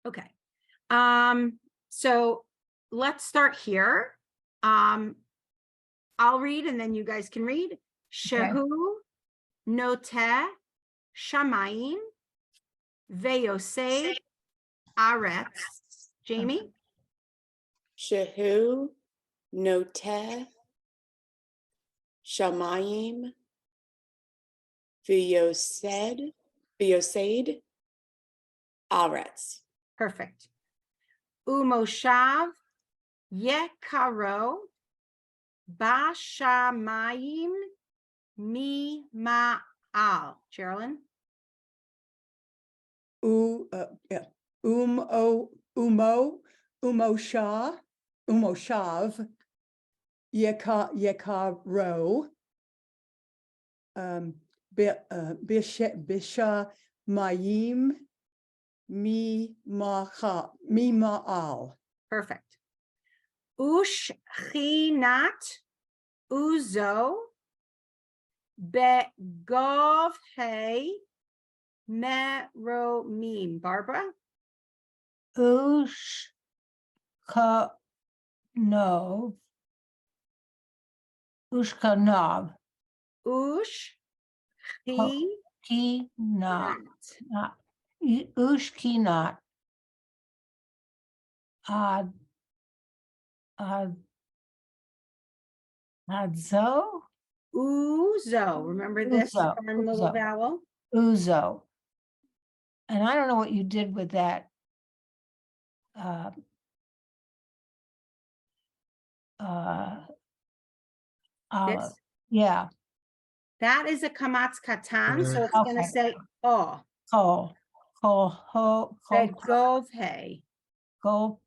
Okay. So let's start here. I'll read and then you guys can read. Shehu noteh shamayim veyosed aretz. Jamie? Shehu noteh shamayim v'yosed aretz. Perfect. Umoshav yekaro bashamayim mi ma'al. Sherilyn? Umoshav yekaro bisha mayim mi ma'al. Perfect. Ush chinat uzo begov hey meromim. Barbara? Ush kanov. Ushkanov. Ush Kinat. Ushkinat. Adzo. Uzo. Remember this fun little vowel? Uzo. And I don't know what you did with that. Olive. This? Yeah. That is a kamatz katan, so it's going to say oh. Begov hey. Go.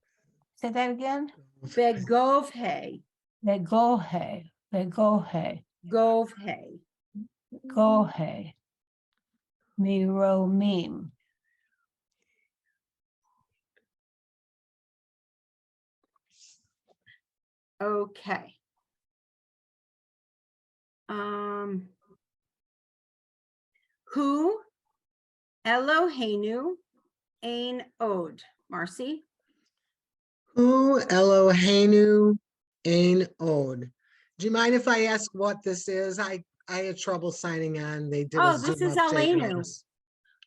Say that again. Begov hey. Begohe. Gov hey. Gohe. Miromim. Okay. Hu Eloheinu ein od. Marcy? Hu Eloheinu ein od. Do you mind if I ask what this is? I had trouble signing on. They did Oh, a this Zoom is update on Aleinu. us.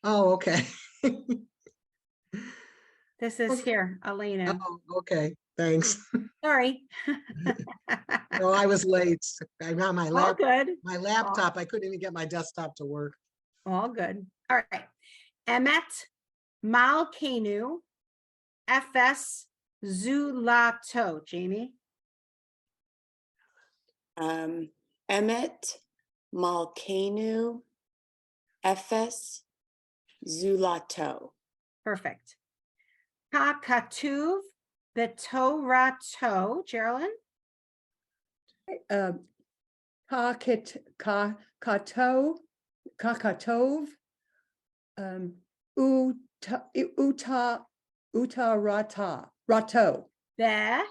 Oh, okay. This is here, Aleinu. Oh, okay. Thanks. Sorry. No, I was late. I'm on my All good. my laptop. I couldn't even get my desktop to work. All good. All right. Emet Malkenu FS Zulato. Jamie? Emet Malkenu Efes Zulato. Perfect. Kakatuv Betorato. Sherilyn? Kakatov rato. Be.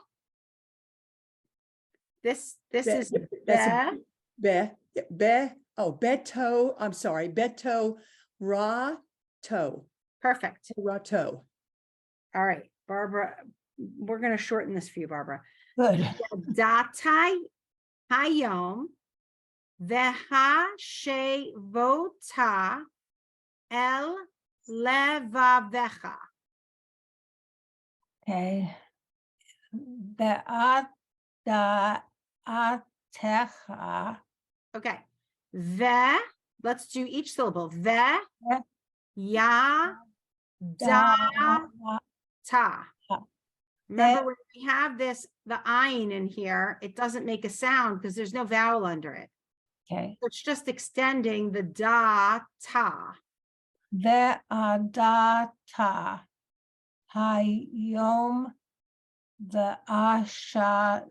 This is Beto. I'm sorry, Beto Rato. perfect. Rato. All right, Barbara, we're going to shorten this for you, Barbara. Good. Datai hayom veha shevota el levavecha. Okay. Be'atecha. Okay. Let's do each syllable. Ya da ta. Remember when we have this, the ayin in here, it doesn't make a sound because there's no vowel under it. Okay. So it's just extending the da ta. Ve'adata. Hayom ve'asha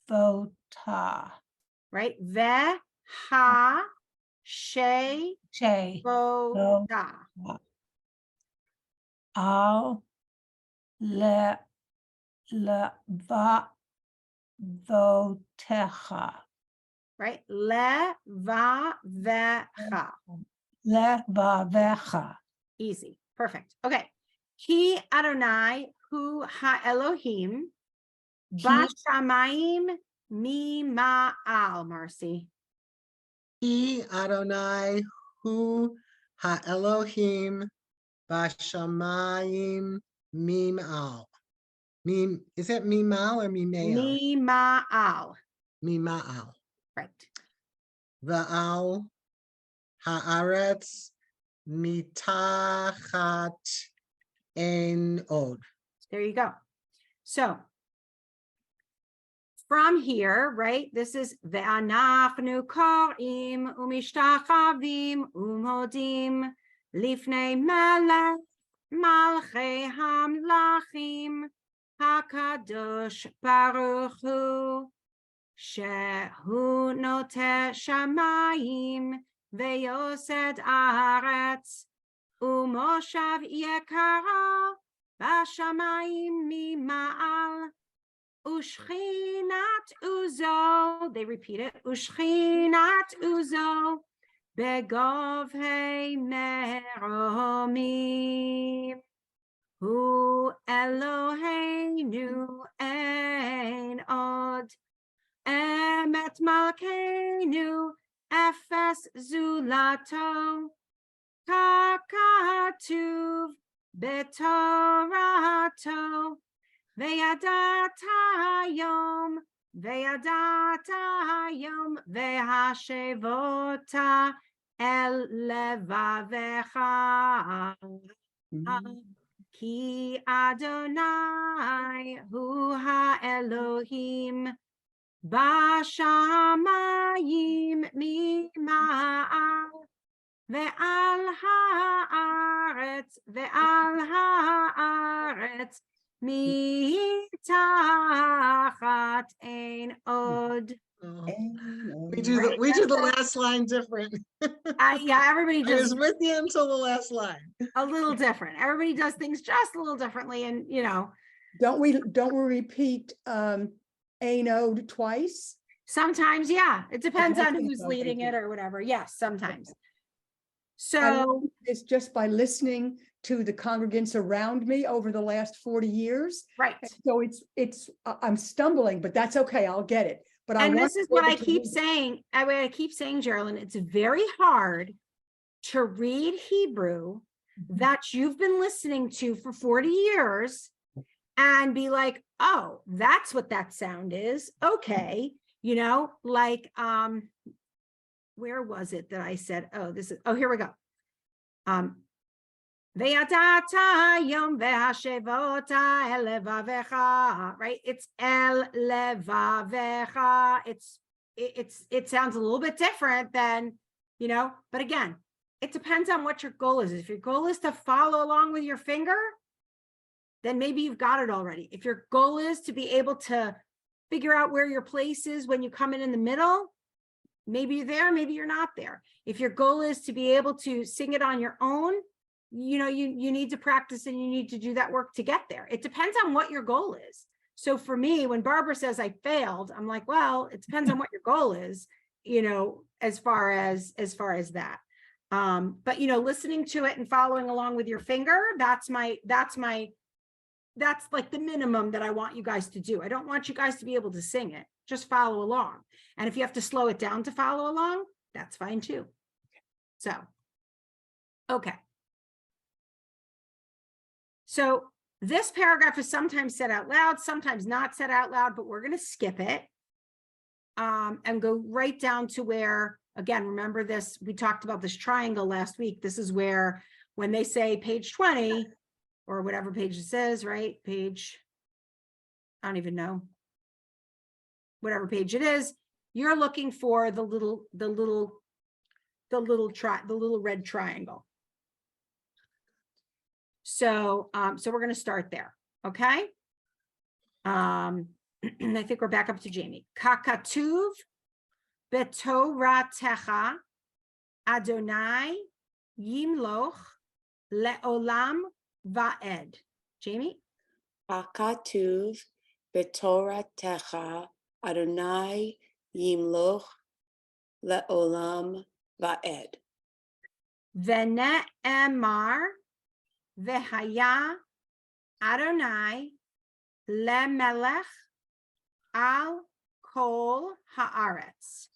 vota. Right? Ha she Che. vota. Al le va votecha. Right? Le va vecha. Le va vecha. Easy. Perfect. Okay. Ki Adonai hu ha-Elohim bashamayim mima'al, Marcy. Ki Adonai hu ha-Elohim bashamayim mim'al. Mim, is it mimal or mimeal? Mima'al, Mima'al. right. Va'al haaretz mitachat ein od. There you go. So from here, right, this is ve'anachnu korim umishtachavim umodim lifnei melech malchei hamlachim hakadosh baruch hu shehu noteh shamayim ve'yosed aretz umoshav yekara bashamayim mima'al Ushchinat uzo, they repeat it, Ushchinat uzo, begov hey meromim, hu Eloheinu ein od, emet malkeinu, efes zulato, kakatuv, betorato, Ve'adat hayom, ve'hashevota el levavecha. Ki Adonai hu ha-Elohim, bashamayim mima'al, ve'al haaretz, mitachat ein od. Oh, And, we do the last line different. Yeah, everybody I was just with you until the last line. a little different. Everybody does things just a little differently, and don't we repeat ein od twice? sometimes, yeah, it depends I on think who's so, leading thank it you. or whatever. Yes, sometimes. I So learned this just by listening to the congregants around me over the last 40 years. right. So I'm stumbling, but that's okay. I'll get it. But I And want this is to be what able I to keep read it. saying. I keep saying, Geraldine, it's very hard to read Hebrew that you've been listening to for 40 years and be like, oh, that's what that sound is. Okay. Like, where was it that I said, here we go. Ve'atata yom ve'hashevota el levavecha, right? It's el levavecha. It sounds a little bit different than, but again, it depends on what your goal is. If your goal is to follow along with your finger, then maybe you've got it already. If your goal is to be able to figure out where your place is when you come in the middle, maybe you're there, maybe you're not there. If your goal is to be able to sing it on your own, you need to practice and you need to do that work to get there. It depends on what your goal is. So for me, when Barbara says I failed, I'm like, well, it depends on what your goal is, as far as that. But listening to it and following along with your finger, that's like the minimum that I want you guys to do. I don't want you guys to be able to sing it. Just follow along. And if you have to slow it down to follow along, that's fine too. So, okay. So this paragraph is sometimes said out loud, sometimes not said out loud, but we're going to skip it and go right down to where, again, remember this, we talked about this triangle last week. This is where when they say page 20 or whatever page it says, right? Page, I don't even know, whatever page it is, you're looking for the little red triangle. So, so we're going to start there. Okay. I think we're back up to Jamie. Kakatuv betoratecha Adonai yimloch leolam va'ed. Jamie? Hakatuv betoratecha Adonai yimloch leolam va'ed. Vene'emar v'haya Adonai lemelech al kol haaretz.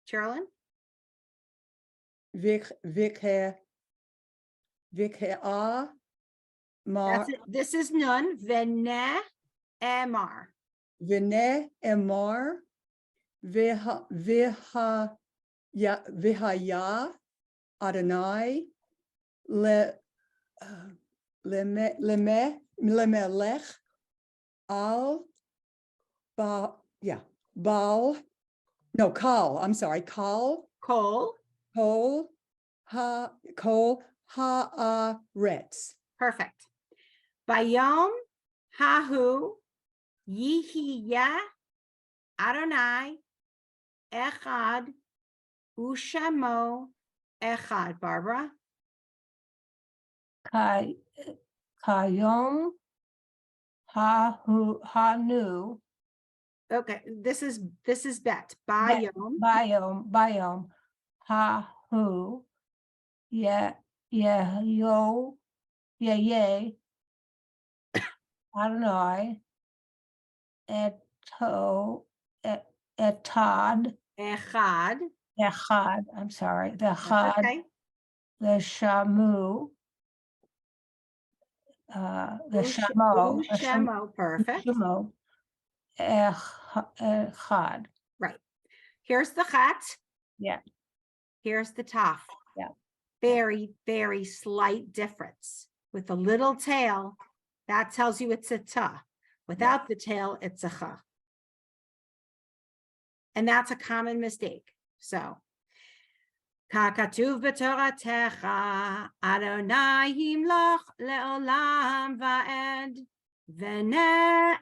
Carolyn? Vikhe Mar That's it. This is nun. Vene emar. Vine Emar Vihaya Adonai Lemelech Al Baal, no, Kal, I'm sorry, Kol Kol. Haaretz. Perfect. Bayom hahu yihiyeh Adonai echad ushamo echad. Barbara? Kayom Hanu Okay, this is bet. Bayom. Bayom Hahu Yo Ye Adonai Etad Echad. Echad, I'm sorry, the That's Chad, okay. the Shamu, the Shamo, Ushemo. Perfect. Shamo, Echad. Right. Here's the chat. Yeah. Here's the taf. Yeah. Very, very slight difference. With a little tail, that tells you it's a ta. Without the tail, it's a cha. And that's a common mistake. So, Kakatuv b'toratecha, Adonai yimloch le'olam va'ed, v'ne'emar,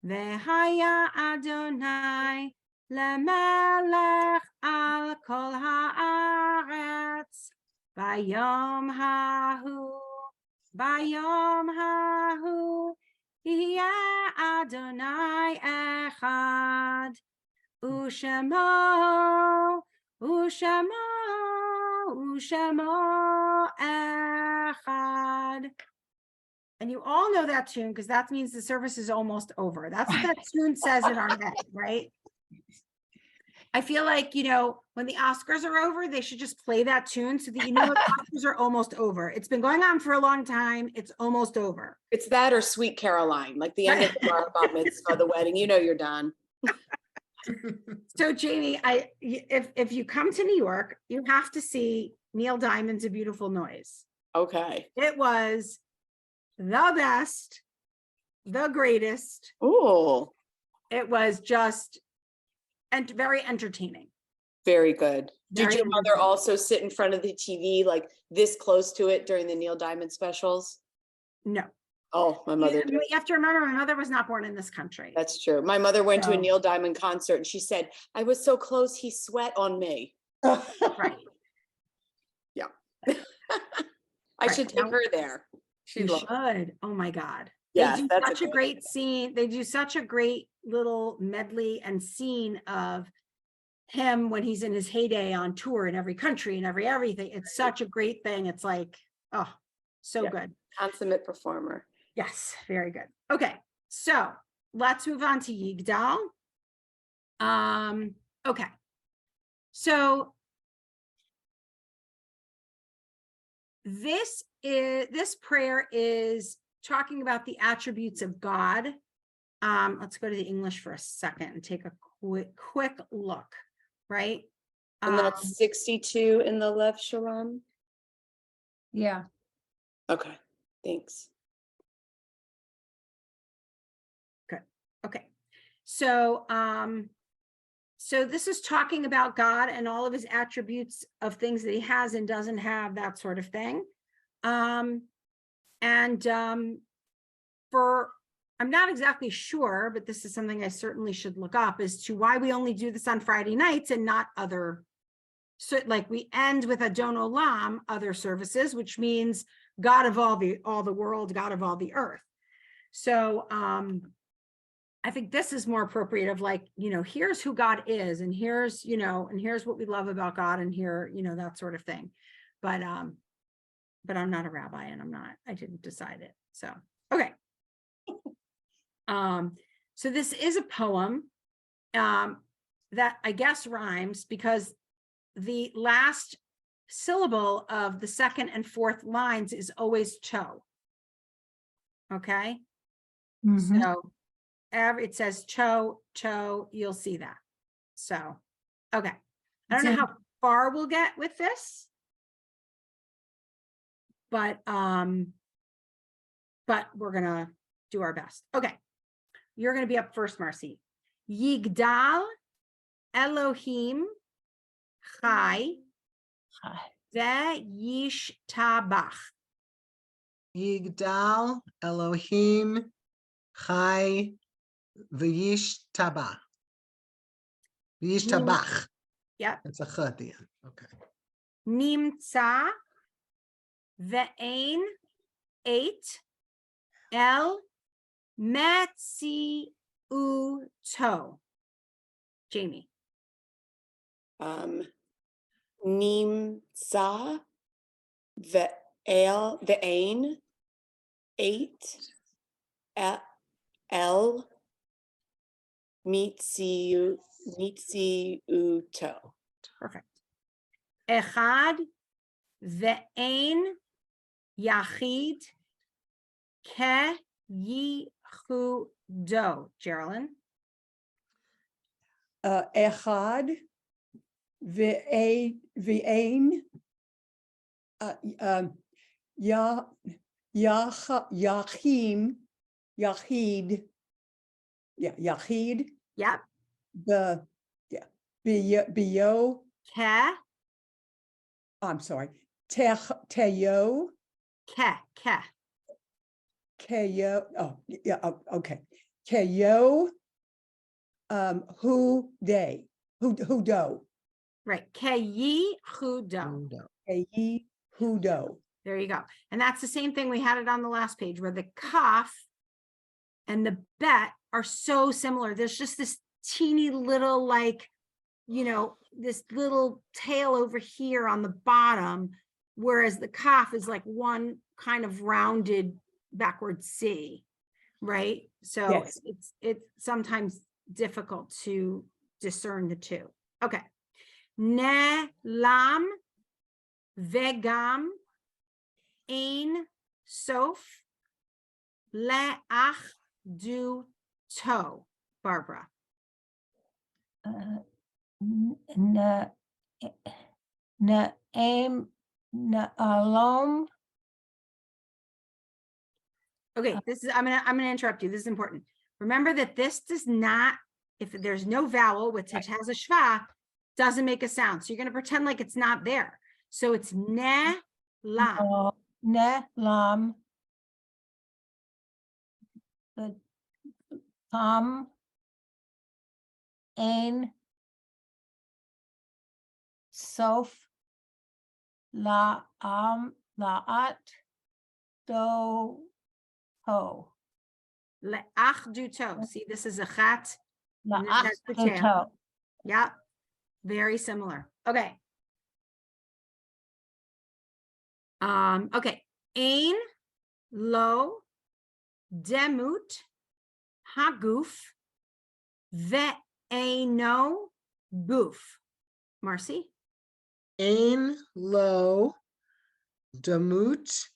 v'haya Adonai lemelech al kol haaretz, bayom hahu, yeh Adonai echad, Ushamo echad. And you all know that tune because that means the service is almost over. That's what that tune says in our head, right? I feel like, when the Oscars are over, they should just play that tune so that the Oscars are almost over. It's been going on for a long time. It's almost over. It's that or Sweet Caroline, like the end of the bar bat mitzvah, the wedding. You know you're done. So Jamie, if you come to New York, you have to see Neil Diamond's A Beautiful Noise. Okay. It was the best, the greatest. Oh, It was just very entertaining. very good. Did Very your mother entertaining. also sit in front of the TV like this close to it during the Neil Diamond specials? No. Oh, my mother did. You have to remember, my mother was not born in this country. That's true. My mother went to a So- Neil Diamond concert and she said, I was so close, he sweat on me. Right. Yeah. I Right. should take her there. She'd You love it. should. Oh my God. Yes, They do that's a such a great great scene. They do such a great little medley and scene of him when he's in his heyday on tour in every country and everything. It's such a great thing. It's like, oh, so Yeah. good. Consummate performer. Yes, very good. Okay, so let's move on to Yigdal. Okay, so this prayer is talking about the attributes of God. Let's go to the English for a second and take a quick look, right? And that's 62 in the left, Sharon. Yeah. Okay, thanks. Okay, so so this is talking about God and all of his attributes of things that he has and doesn't have, that sort of thing. I'm not exactly sure, but this is something I certainly should look up as to why we only do this on Friday nights and not other. So like we end with Adon Olam, other services, which means God of all the world, God of all the earth. So I think this is more appropriate of like, here's who God is, and here's, and here's what we love about God, and here, that sort of thing. But but I'm not a rabbi and I didn't decide it. So, okay. So this is a poem that I guess rhymes because the last syllable of the second and fourth lines is always cho. Okay. Mhm. So it says cho, you'll see that. So, okay. I don't know how far we'll get with this, but we're gonna do our best. Okay. You're gonna be up first, Marcy. Yigdal Elohim Chai Ve'yishtabach. Yigdal Elohim Chai V'yishtabach. V'yishtabach. Yep. It's a ch at the end. Okay. Nimtza Ve'ein eight El Metziuto. Jamie. Nimtza ve'ain 8 el mitziuto. Perfect. Echad ve'ein yachid ke yichudo. Geraldine. Echad ve'ein yachid, Yep. bio, Ke. I'm sorry, teyo, keyo, oh, yeah, okay. Keyo, who do, Right. Ke yichudo. keyi, who do. There you go. And that's the same thing. We had it on the last page where the kaf and the bet are so similar. There's just this teeny little, like, this little tail over here on the bottom, whereas the kaf is like one kind of rounded backward C, right? So Yes. it's sometimes difficult to discern the two. Okay. Ne lam vegam ein sof le'ach du to. Barbara. Na'im na'alom. Okay, this is I'm gonna interrupt you. This is important. Remember that this does not, if there's no vowel, which has a shva, doesn't make a sound. So you're gonna pretend like it's not there. So it's ne lam. Ne lam. The tam ein sof la la'at do ho. Le'ach du to. See, this is a chat. And this La'ach has the do tail. to. Yeah, very similar. Okay. Okay. Ein lo demut haguf ve'eno guf. Marcy. Ein lo demut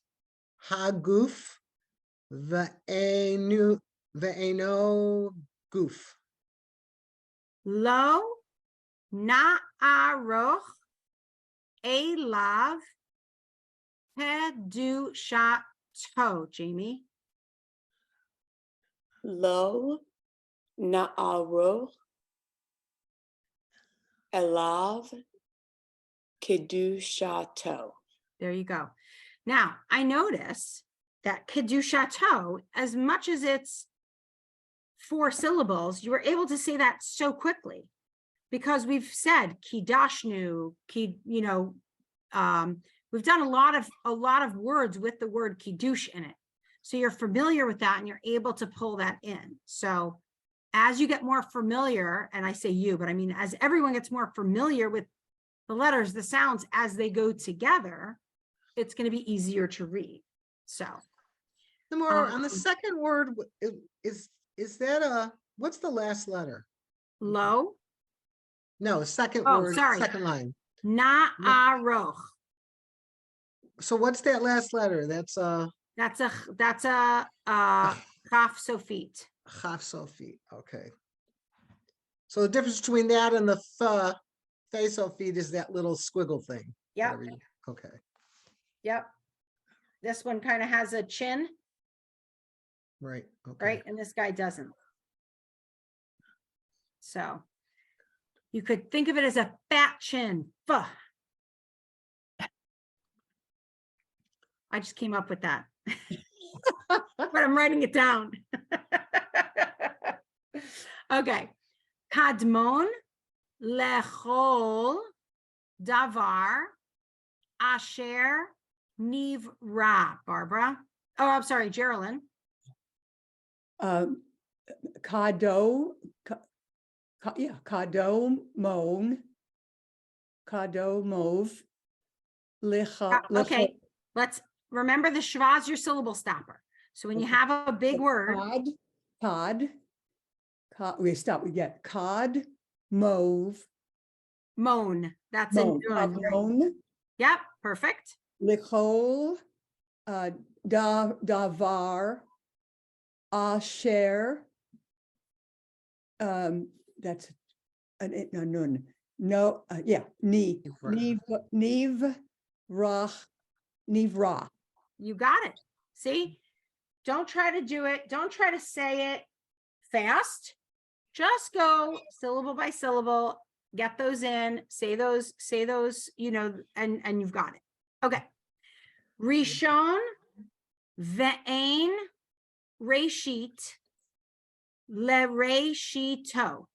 haguf ve'eno guf. Lo na'aroch elav kedushato. Jamie. Lo na'aruch elav kedushato. There you go. Now, I notice that kedushato, as much as it's 4 syllables, you were able to say that so quickly because we've said kidashnu, we've done a lot of words with the word kiddush in it. So you're familiar with that and you're able to pull that in. So as you get more familiar, and I say you, but I mean, as everyone gets more familiar with the letters, the sounds as they go together, it's going to be easier to read. So Lymor, on the Um, second word, is that what's the last letter? low, No, second Oh, word, sorry. second line. na'aroch. So what's that last letter? That's That's a chaf sofit. Chaf Sofit. Okay. So the difference between that and the Fe Sofit is that little squiggle thing. Yep, whatever you- Okay. yep. This one kind of has a chin, Right. Okay. right? And this guy doesn't. So you could think of it as a fat chin. Fuh. I just came up with that. But I'm writing it down. Okay. Kadmon lechol davar asher nivra. Barbara. Oh, I'm sorry, Geraldine. Kado, kado mov, Okay, let's remember the schwa is your syllable stopper. So when you have a big word, we get cod, mauve, moan. That's in good. Right? moan, Yep, perfect. lichol, davar, asher. That's an nun. No, yeah, niv, rach, nivra. You got it. See, don't try to do it. Don't try to say it fast. Just go syllable by syllable, get those in, say those, and you've got it. Okay. Rishon ve'ein reshit lereshito.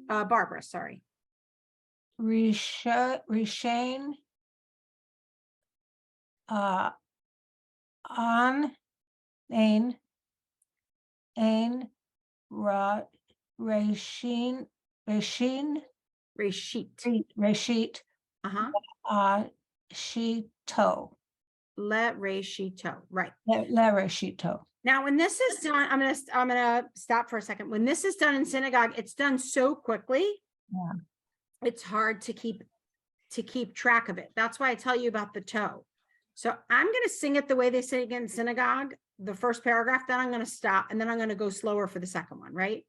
Barbara, sorry. Reshane. On. Ain. Rasheen. Reshit. Uh-huh. Shito. Lereshito. Right. Lereshito. Now, when this is done, I'm gonna stop for a second. When this is done in synagogue, it's done so quickly. Yeah. It's hard to keep track of it. That's why I tell you about the toe. So I'm gonna sing it the way they sing it in synagogue, the first paragraph, then I'm gonna stop, and then I'm gonna go slower for the second one, right?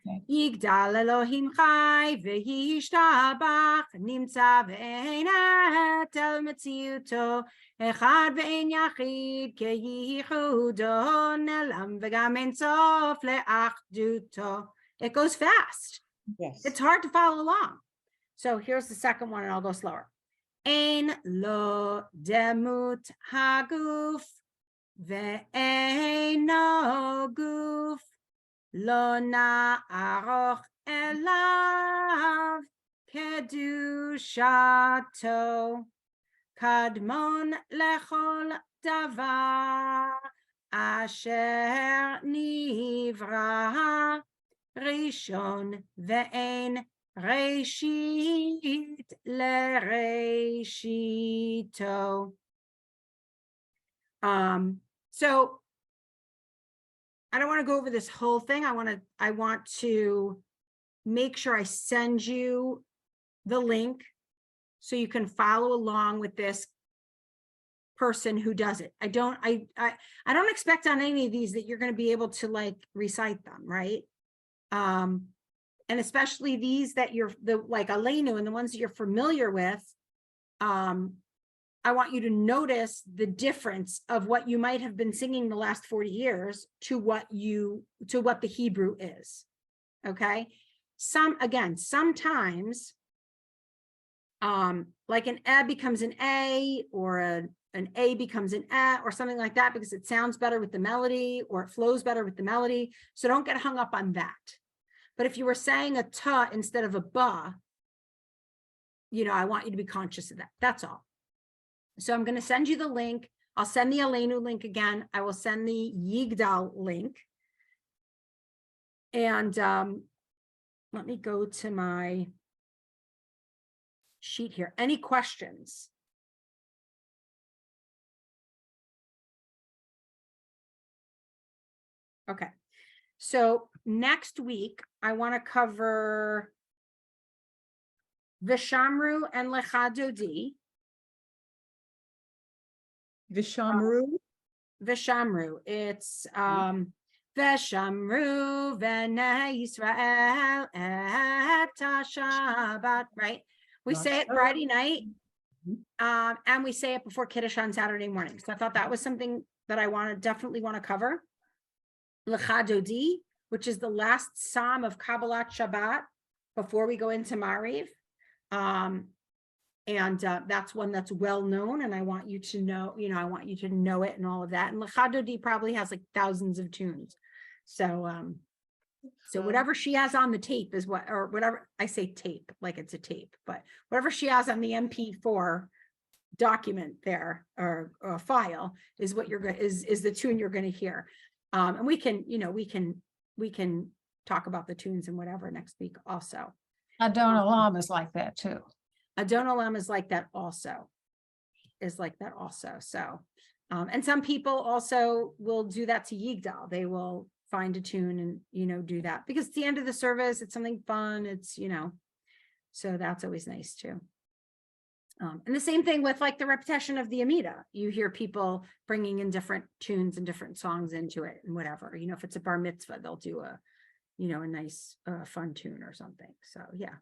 Okay. Yigdal Elohim chai v'yishtabach nimtza ve'ein etel metziuto echad ve'ein yachid keyichudo nelam v'gam ein sof le'achduto. It goes fast. Yes. It's hard to follow along. So here's the second one, and I'll go slower. Ein lo demut haguf ve'eino guf lo na'aroch elav kedushato kadmon lechol davar asher nivra rishon ve'ein reshit lereshito. So I don't want to go over this whole thing. I want to make sure I send you the link so you can follow along with this person who does it. I don't expect on any of these that you're going to be able to like recite them, right? And especially these that you're like Aleinu and the ones that you're familiar with. I want you to notice the difference of what you might have been singing the last 40 years to what the Hebrew is. Okay. Sometimes like an e becomes an a, or an a becomes an e, or something like that, because it sounds better with the melody, or it flows better with the melody. So don't get hung up on that. But if you were saying a ta instead of a ba, I want you to be conscious of that. That's all. So I'm going to send you the link. I'll send the Aleinu link again. I will send the Yigdal link. And let me go to my sheet here. Any questions? Okay, so next week I want to cover Vishamru and Lecha Dodi. Vishamru. Vishamru. It's Veshamru V'nei Yisrael et Shabbat, right? We Not say it so. Friday night, Mhm. and we say it before Kiddush on Saturday morning. So I thought that was something that I definitely want to cover. Lecha Dodi, which is the last psalm of Kabbalat Shabbat before we go into Mariv. And that's one that's well known, and I want you to know, I want you to know it and all of that. And Lecha Dodi probably has like thousands of tunes. So so whatever she has on the tape is what, or whatever, I say tape like it's a tape, but whatever she has on the MP4 document there, or file, is what you're going is the tune you're going to hear. And we can, we can talk about the tunes and whatever next week also. Adon Olam is like that too. Adon Olam is like that also. So, and some people also will do that to Yigdal. They will find a tune and, do that because it's the end of the service. It's something fun. It's, so that's always nice too. And the same thing with like the repetition of the Amida. You hear people bringing in different tunes and different songs into it and whatever, if it's a bar mitzvah, they'll do a nice fun tune or something. So, yeah.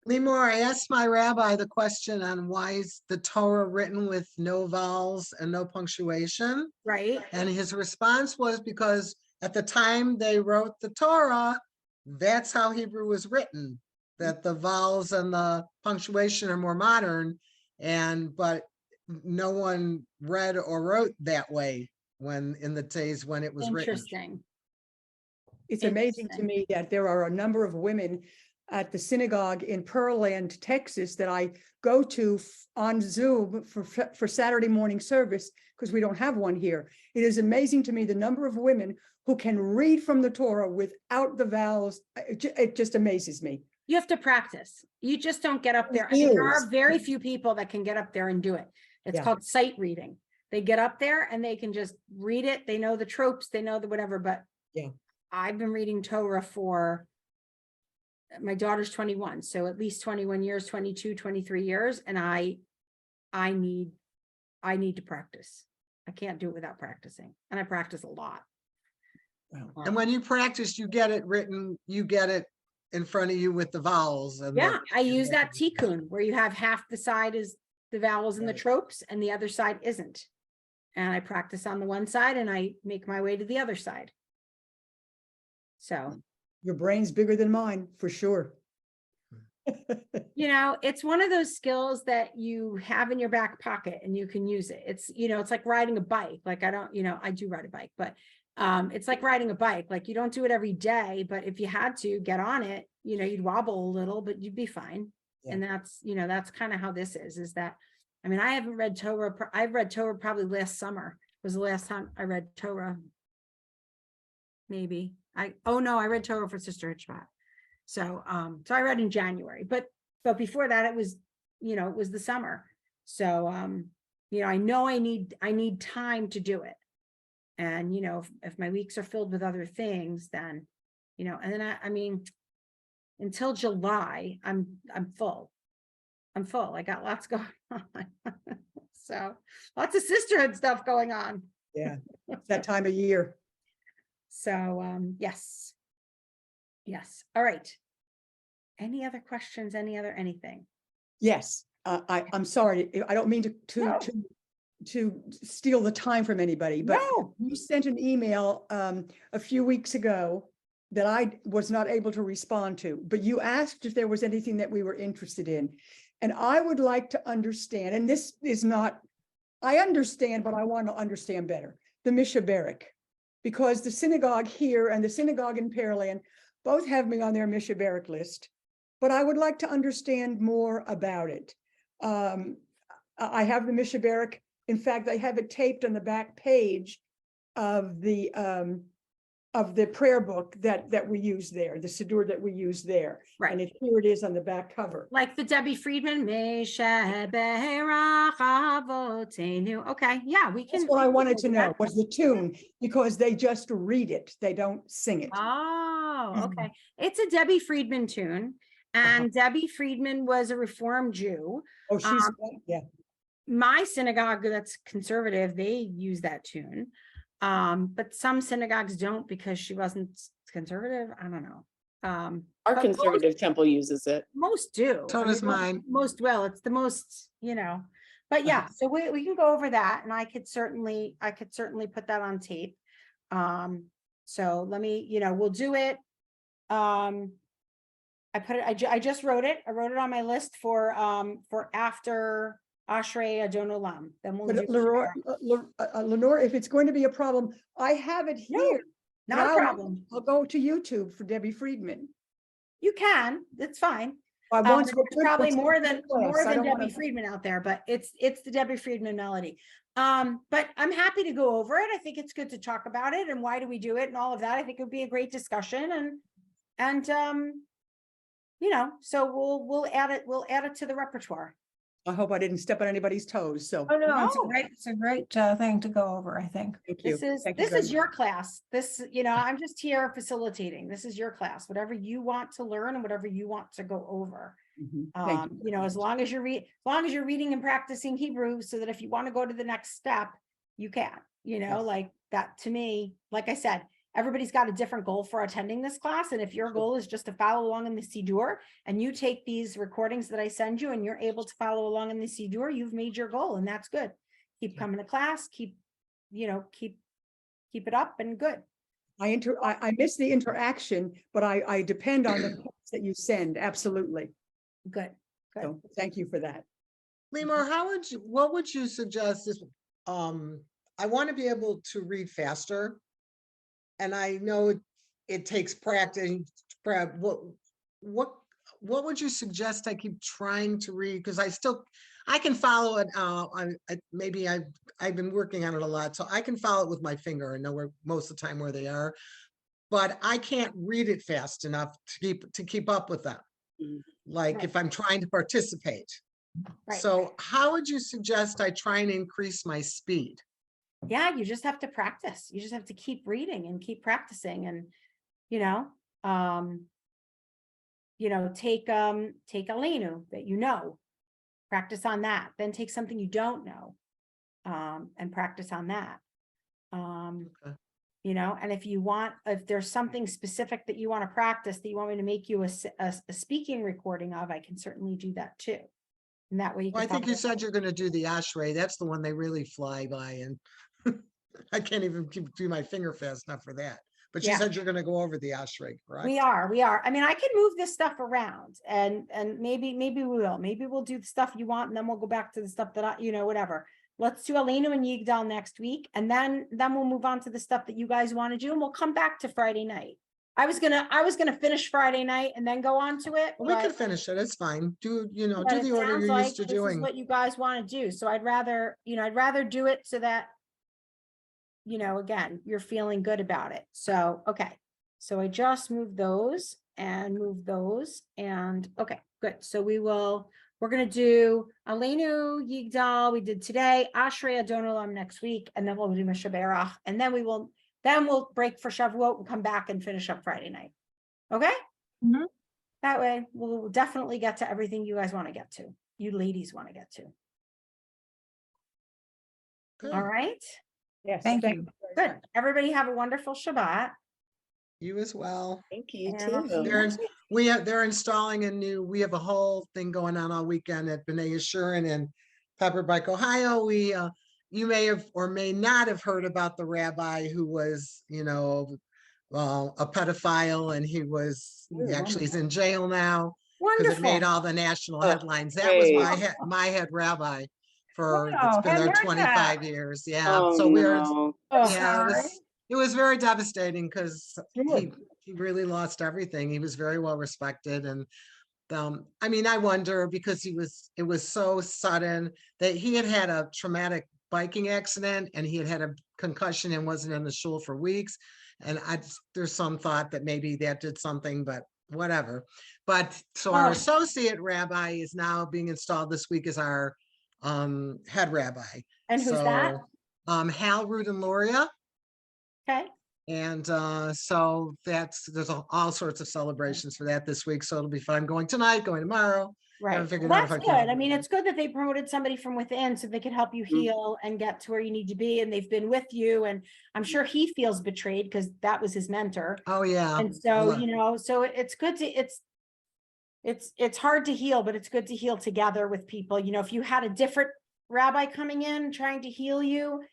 Lymor, I asked my rabbi the question on why is the Torah written with no vowels and no punctuation? Right. And his response was because at the time they wrote the Torah, that's how Hebrew was written, that the vowels and the punctuation are more modern, but no one read or wrote that way when in the days when it was written. Interesting. It's amazing to Interesting. me that there are a number of women at the synagogue in Pearland, Texas, that I go to on Zoom for Saturday morning service, because we don't have one here. It is amazing to me the number of women who can read from the Torah without the vowels. It just amazes me. You have to practice. You just don't get up there. I mean, there are very few people that can get up there and do it. It's called sight reading. They get up there and they can just read it. They know the tropes, they know the whatever, but Yeah. I've been reading Torah for, my daughter's 21, so at least 21 years, 22, 23 years. And I need to practice. I can't do it without practicing. And I practice a lot. Wow. And when you practice, you get it written, you get it in front of you with the vowels. And Yeah, I use that tikkun where you have half the side is the vowels and the Right. tropes and the other side isn't. And I practice on the one side and I make my way to the other side. So, Your brain's bigger than mine, for sure. it's one of those skills that you have in your back pocket and you can use it. It's, it's like riding a bike. Like I do ride a bike, but it's like riding a bike. Like you don't do it every day, but if you had to get on it, you'd wobble a little, but you'd be fine. Yeah. And that's kind of how this is that, I mean, I haven't read Torah. I've read Torah probably last summer was the last time I read Torah. Maybe I read Torah for Sister Hitchbat. So, so I read in January, but before that it was, it was the summer. So, I know I need time to do it. And, if my weeks are filled with other things, then, and then I mean, until July, I'm full. I got lots going on. So lots of sisterhood stuff going on. Yeah, it's that time of year. So, yes. All right. Any other questions? Anything? Yes, I'm sorry. I don't mean No. to steal the time from anybody, but No. you sent an email a few weeks ago that I was not able to respond to, but you asked if there was anything that we were interested in. And I would like to understand, and this is not, I understand, but I want to understand better, the Mishaberik, because the synagogue here and the synagogue in Pearland both have me on their Mishaberik list, but I would like to understand more about it. I have the Mishaberik. In fact, I have it taped on the back page of the of the prayer book that we use there, the Siddur that we use there. And Right. here it is on the back cover. Like the Debbie Friedman. Meshe Be'erach Avotenu. Okay, yeah, we can. That's what I we can wanted go to with know, that. was the tune, because they just read it. They don't sing it. Oh, Mhm. okay. It's a Debbie Friedman tune. And Debbie Friedman was a Reformed Jew. Oh, she's, yeah. My synagogue that's conservative, they use that tune. But some synagogues don't because she wasn't conservative. I don't know. Our but conservative temple uses it. most do. So I does mean, mine. Most will. It's the most, but yeah, so we can go over that, and I could certainly put that on tape. So let me, we'll do it. I put it, I just wrote it. I wrote it on my list for after Ashrei Adon Olam. Then we'll But do. Lenore, if it's going to be a problem, I have it No, here. not a Now problem. I'll go to YouTube for Debbie Friedman. You can, it's fine. I want There's probably more than I don't Debbie wanna- Friedman out there, but it's the Debbie Friedman melody. But I'm happy to go over it. I think it's good to talk about it and why do we do it and all of that. I think it would be a great discussion and so we'll add it to the repertoire. I hope I didn't step on anybody's toes, so. Oh, no, it's a No. great thing to go over, I think. Thank you. Thank you This very is your class. This, I'm just here facilitating. This is your class, whatever you want to learn and whatever you want to go over. Mhm. Thank you. As long as you're reading and practicing Hebrew so that if you want to go to the next step, you can, Yes. like that to me, like I said, everybody's got a different goal for attending this class. And if your goal is just to follow along in the Siddur and you take these recordings that I send you and you're able to follow along in the Siddur, you've made your goal and that's good. Keep coming to class, keep it up and good. I miss the interaction, but I depend on the posts that you send, absolutely. Good. So thank you for that. Lymor, what would you suggest is, I want to be able to read faster. And I know it takes practice. What would you suggest I keep trying to read? Because I can follow it. Maybe I've been working on it a lot, so I can follow it with my finger and know where most of the time where they are. But I can't read it fast enough to keep up with them. Like if I'm trying to participate. Right. So how would you suggest I try and increase my speed? Yeah, you just have to practice. You just have to keep reading and keep practicing and, take Alenu that practice on that, then take something you don't know, and practice on that. Okay. And if there's something specific that you want to practice that you want me to make you a speaking recording of, I can certainly do that too. And that way you can. Well, I think you follow said you're going to do the Ashrei. That's the one they really fly by, and I can't even do my finger fast enough for that. But you Yeah. said you're going to go over the Ashrei, correct? We are. I mean, I can move this stuff around and maybe we will. Maybe we'll do the stuff you want and then we'll go back to the stuff that whatever. Let's do Alenu and Yigdal next week. And then we'll move on to the stuff that you guys want to do and we'll come back to Friday night. I was gonna finish Friday night and then go on to it. Well, we but- can finish it. It's fine. Do but the it order sounds you're like used to this is doing. what you guys want to do. So I'd rather do it so that, again, you're feeling good about it. So, okay. So I just moved those and okay, good. So we're going to do Alenu, Yigdal, we did today, Ashrei Adon Olam next week, and then we'll do Misha Berach, and then we'll break for Shavuot and come back and finish up Friday night. Okay? Mhm. That way we'll definitely get to everything you guys want to get to. You ladies want to get to. Good. All right. Yes. Thank you. very Good. much. Everybody have a wonderful Shabbat. You as well. Thank you And I'll see you too. next week. They're installing we have a whole thing going on all weekend at B'nai Yeshurun in Pepper Pike, Ohio. You may have or may not have heard about the rabbi who was, a pedophile, and he actually is in jail now because it made Wonderful. all the national Oh, headlines. That was great. my head rabbi for, Wow, it's been hadn't there heard 25 that. years. Yeah. Oh, So we're, no. Oh, yeah, sorry. it was very devastating because Sure. he really lost everything. He was very well respected. And I mean, I wonder because it was so sudden that he had a traumatic biking accident and he had a concussion and wasn't in the shul for weeks. And there's some thought that maybe that did something, but whatever. But so our Oh. associate rabbi is now being installed this week as our head rabbi. And who's that? So Hal, Root, and Loria. Okay. And so there's all sorts of celebrations for that this week. So it'll be fun going tonight, going tomorrow. Right. Haven't figured Well, out if that's I can- good. I mean, it's good that they promoted somebody from within so they could help you heal and get to where you need to be. And they've been with you. And I'm sure he feels betrayed because that was his mentor. Oh, yeah. And so, Well, you know, so it's good to, it's hard to heal, but it's good to heal together with people. You know, if you had a different rabbi coming in trying to heal you,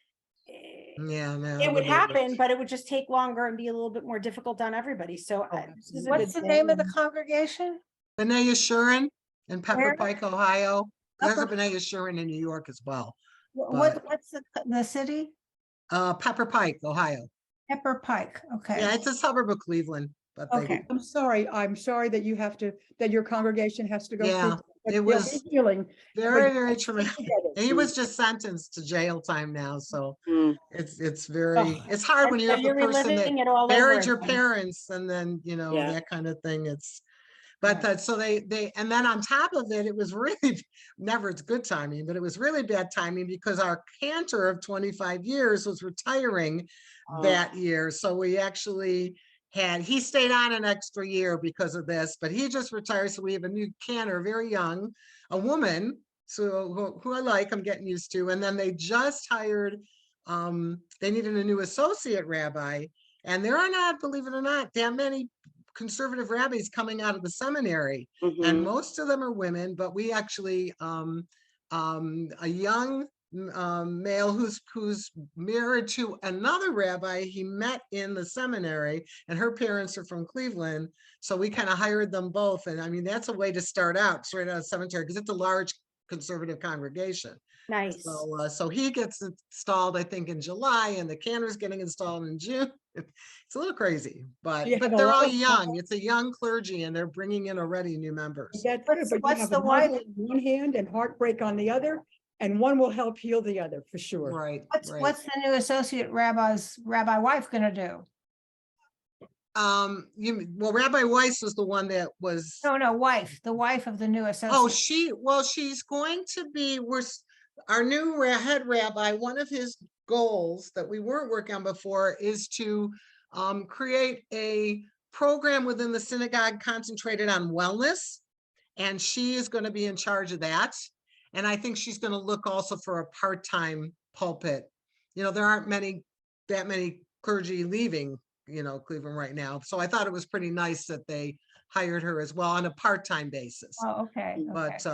yeah, no, it would be- happen, but it would just take longer and be a little bit more difficult on everybody. So this is a What's good the name of the thing. congregation? B'nai Yeshurun in Pepper Where? Pike, Ohio. There's a Upper- B'nai Yeshurun in New York as well. What's the city? Pepper Pike, Ohio. Pepper Pike, okay. Yeah, it's a suburb of Cleveland, but Okay. I'm sorry that you have to, that your congregation has to go Yeah, through. but it they'll was be healing. very, but- very traumatic. And he was just sentenced to jail time now, so Mm. it's very, Oh, it's hard when you So have the you're person that reliving it all over buried your again. parents and then, you know, Yeah. that kind of thing. But Right. that, so they, and then on top of it, it was really, never it's good timing, but it was really bad timing because our cantor of 25 years was retiring that year. So we actually he stayed on an extra year because of this, but he just retired. So we have a new cantor, very young, a woman, so who I like, I'm getting used to. And then they just hired, they needed a new associate rabbi. And there are not, believe it or not, that many conservative rabbis coming out of the seminary. And Mhm. most of them are women, but we actually, a young male who's married to another rabbi he met in the seminary, and her parents are from Cleveland. So we kind of hired them both. And I mean, that's a way to start out straight out of cemetery because it's a large conservative congregation. Nice. So he gets installed, I think, in July, and the cantor's getting installed in June. It's a little crazy, but You have a they're lot all of young. It's a young clergy, and they're bringing in already new members. That's good, but you what's have the a wife? mother on one hand and heartbreak on the other, and one will help heal the other for sure. Right. right. What's the new associate rabbi wife gonna do? Well, Rabbi Weiss was the one that was. No, the wife of the new Oh, associate. she's going to be, our new head rabbi, one of his goals that we weren't working on before is to create a program within the synagogue concentrated on wellness. And she is going to be in charge of that. And I think she's going to look also for a part-time pulpit. You know, there aren't that many clergy leaving, you know, Cleveland right now. So I thought it was pretty nice that they hired her as well on a part-time basis. Oh, okay. But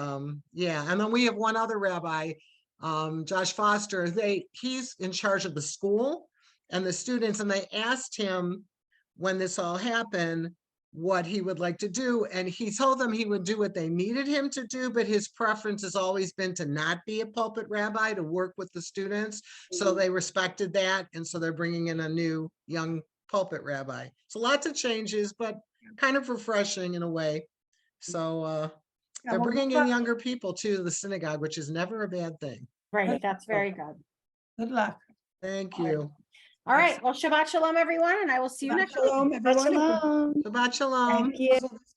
yeah, and then we have one other rabbi, Josh Foster. He's in charge of the school and the students, and they asked him when this all happened what he would like to do, and he told them he would do what they needed him to do, but his preference has always been to not be a pulpit rabbi, to work with the students. So they respected that, and so they're bringing in a new young pulpit rabbi. So lots of changes, but kind of refreshing in a way. So they're bringing in younger people to the synagogue, which is never a bad thing. Right. That's very good. Good luck. Thank you. All right. Well, Shabbat Shalom, everyone. And I will see you next week. Shalom, everyone. Shalom. Shabbat shalom. Thank you. So this